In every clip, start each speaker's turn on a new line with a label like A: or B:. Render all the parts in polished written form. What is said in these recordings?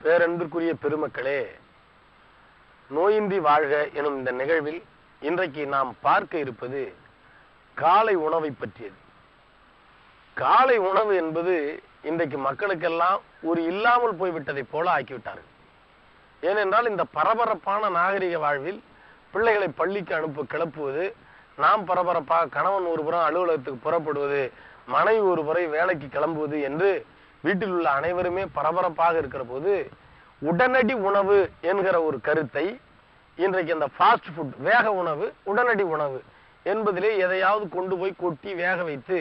A: பேரன்பிற்குரிய பெருமக்களே, நோயின்றி வாழ்க எனும் இந்த நிகழ்வில் இன்றைக்கு நாம் பார்க்க இருப்பது காலை உணவை பற்றியது. காலை உணவு என்பது இன்றைக்கு மக்களுக்கெல்லாம் ஒரு இல்லாமல் போய்விட்டதை போல ஆக்கிவிட்டார்கள். ஏனென்றால் இந்த பரபரப்பான நாகரிக வாழ்வில் பிள்ளைகளை பள்ளிக்கு கிளப்புவது, நாம் பரபரப்பாக கணவன் ஒரு புறம் அலுவலகத்துக்கு புறப்படுவது, மனைவி ஒரு முறை வேலைக்கு கிளம்புவது என்று வீட்டில் உள்ள அனைவருமே பரபரப்பாக இருக்கிற போது உடனடி உணவு என்கிற ஒரு கருத்தை இன்றைக்கு இந்த ஃபாஸ்ட் ஃபுட், வேக உணவு, உடனடி உணவு என்பதிலே எதையாவது கொண்டு போய் கொட்டி வேக வைத்து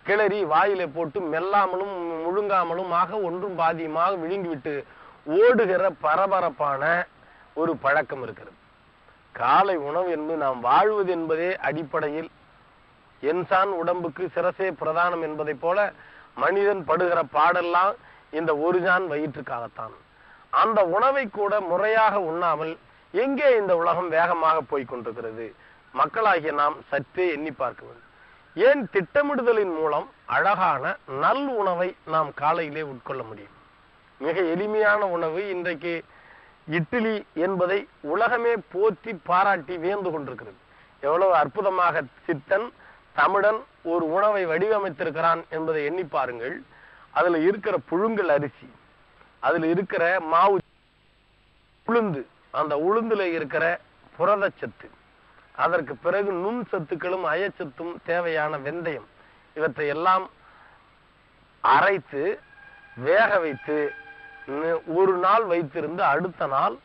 A: கிளறி வாயிலே போட்டு மெல்லாமலும் முழுங்காமலுமாக ஒன்றும் பாதியமாக விழுங்கிவிட்டு ஓடுகிற பரபரப்பான ஒரு பழக்கம் இருக்கிறது. காலை உணவு என்பது நாம் வாழ்வது என்பதே அடிப்படையில் என்சான் உடம்புக்கு சிரசே பிரதானம் என்பதை போல மனிதன் படுகிற பாடெல்லாம் இந்த ஒரு ஜான் வயிற்றுக்காகத்தான். அந்த உணவை கூட முறையாக உண்ணாமல் எங்கே இந்த உலகம் வேகமாக போய்கொண்டிருக்கிறது? மக்களாகிய நாம் சற்றே எண்ணி பார்க்க வேண்டும். ஏன் திட்டமிடுதலின் மூலம் அழகான நல் உணவை நாம் காலையிலே உட்கொள்ள முடியும்? மிக எளிமையான உணவு. இன்றைக்கு இட்லி என்பதை உலகமே போற்றி பாராட்டி வியந்து கொண்டிருக்கிறது. எவ்வளவு அற்புதமாக சித்தன் தமிழன் ஒரு உணவை வடிவமைத்திருக்கிறான் என்பதை எண்ணி பாருங்கள். அதுல இருக்கிற புழுங்கல் அரிசி, அதுல இருக்கிற மாவு, உளுந்து, அந்த உளுந்துல இருக்கிற புரதச்சத்து, அதற்கு பிறகு நுண் சத்துக்களும் அயச்சத்தும் தேவையான வெந்தயம், இவற்றை எல்லாம் அரைத்து வேக வைத்து ஒரு நாள் வைத்திருந்து அடுத்த நாள்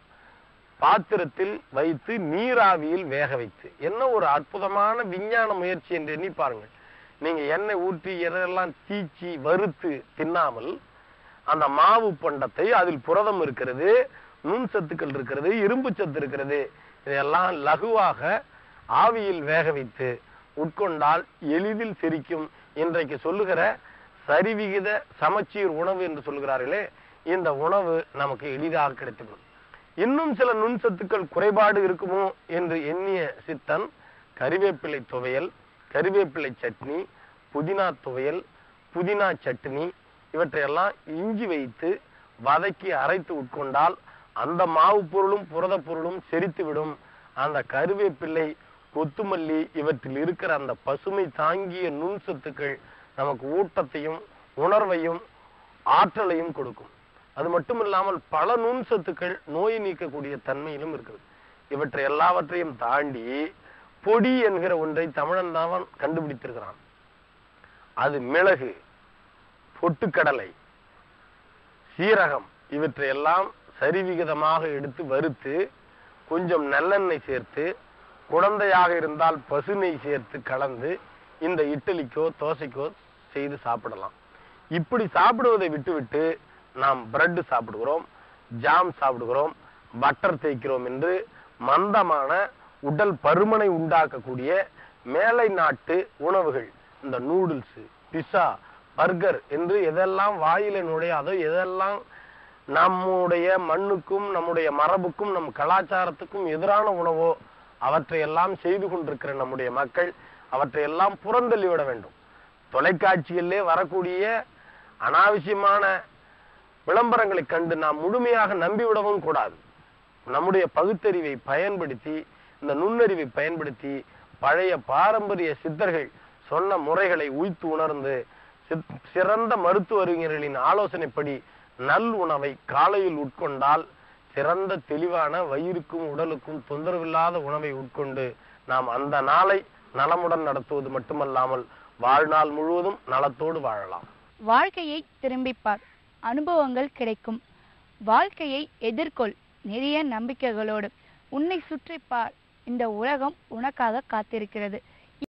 A: பாத்திரத்தில் வைத்து நீராவியில் வேக வைத்து, என்ன ஒரு அற்புதமான விஞ்ஞான முயற்சி என்று எண்ணி பாருங்கள். நீங்க எண்ணெய் ஊற்றி எல்லாம் தீச்சி வறுத்து தின்னாமல் அந்த மாவு பண்டத்தை, அதில் புரதம் இருக்கிறது, நுண் சத்துக்கள் இருக்கிறது, இரும்பு சத்து இருக்கிறது, இதையெல்லாம் லகுவாக ஆவியில் வேக வைத்து உட்கொண்டால் எளிதில் செரிக்கும். இன்றைக்கு சொல்லுகிற சரிவிகித சமச்சீர் உணவு என்று சொல்லுகிறார்களே, இந்த உணவு நமக்கு எளிதாக கிடைத்துவிடும். இன்னும் சில நுண் சத்துக்கள் குறைபாடு இருக்குமோ என்று எண்ணிய சித்தன் கறிவேப்பிலை துவையல், கறிவேப்பிலை சட்னி, புதினா துவையல், புதினா சட்னி இவற்றையெல்லாம் இஞ்சி வைத்து வதக்கி அரைத்து உட்கொண்டால் அந்த மாவு பொருளும் புரத பொருளும் செரித்துவிடும். அந்த கருவேப்பிள்ளை, கொத்துமல்லி இவற்றில் இருக்கிற அந்த பசுமை தாங்கிய நுண் சத்துக்கள் நமக்கு ஊட்டத்தையும் உணர்வையும் ஆற்றலையும் கொடுக்கும். அது மட்டுமில்லாமல் பல நுண் சத்துக்கள் நோய் நீக்கக்கூடிய தன்மையிலும் இருக்கிறது. இவற்றை எல்லாவற்றையும் தாண்டி பொடி என்கிற ஒன்றை தமிழன் தான் கண்டுபிடித்திருக்கிறான். அது மிளகு, பொட்டுக்கடலை, சீரகம் இவற்றையெல்லாம் சரிவிகிதமாக எடுத்து வறுத்து கொஞ்சம் நல்லெண்ணெய் சேர்த்து, குழந்தையாக இருந்தால் பசுநெய் சேர்த்து கலந்து இந்த இட்லிக்கோ தோசைக்கோ செய்து சாப்பிடலாம். இப்படி சாப்பிடுவதை விட்டுவிட்டு நாம் பிரெட் சாப்பிடுகிறோம், ஜாம் சாப்பிடுகிறோம், பட்டர் தேய்க்கிறோம் என்று மந்தமான உடல் பருமனை உண்டாக்கக்கூடிய மேலை நாட்டு உணவுகள், இந்த நூடுல்ஸ், பிஸா, பர்கர் என்று எதெல்லாம் வாயில நுழையாதோ, எதெல்லாம் நம்முடைய மண்ணுக்கும் நம்முடைய மரபுக்கும் நம் கலாச்சாரத்துக்கும் எதிரான உணவோ அவற்றையெல்லாம் செய்து கொண்டிருக்கிற நம்முடைய மக்கள் அவற்றையெல்லாம் புறந்தள்ளிவிட வேண்டும். தொலைக்காட்சியிலே வரக்கூடிய அனாவசியமான விளம்பரங்களை கண்டு நாம் முழுமையாக நம்பிவிடவும் கூடாது. நம்முடைய பகுத்தறிவை பயன்படுத்தி, இந்த நுண்ணறிவை பயன்படுத்தி பழைய பாரம்பரிய சித்தர்கள் சொன்ன முறைகளை உய்த்து உணர்ந்து சிறந்த மருத்துவ அறிஞர்களின் ஆலோசனைப்படி நல் உணவை காலையில் உட்கொண்டால் சிறந்த தெளிவான வயிறுக்கும் உடலுக்கும் தொந்தரவில்லாத உணவை உட்கொண்டு நாம் அந்த நாளை நலமுடன் நடத்துவது மட்டுமல்லாமல் வாழ்நாள் முழுவதும் நலத்தோடு வாழலாம்.
B: வாழ்க்கையை திரும்பிப்பார், அனுபவங்கள் கிடைக்கும். வாழ்க்கையை எதிர்கொள், நிறைய நம்பிக்கைகளோடு. உன்னை சுற்றிப்பார், இந்த உலகம் உனக்காக காத்திருக்கிறது.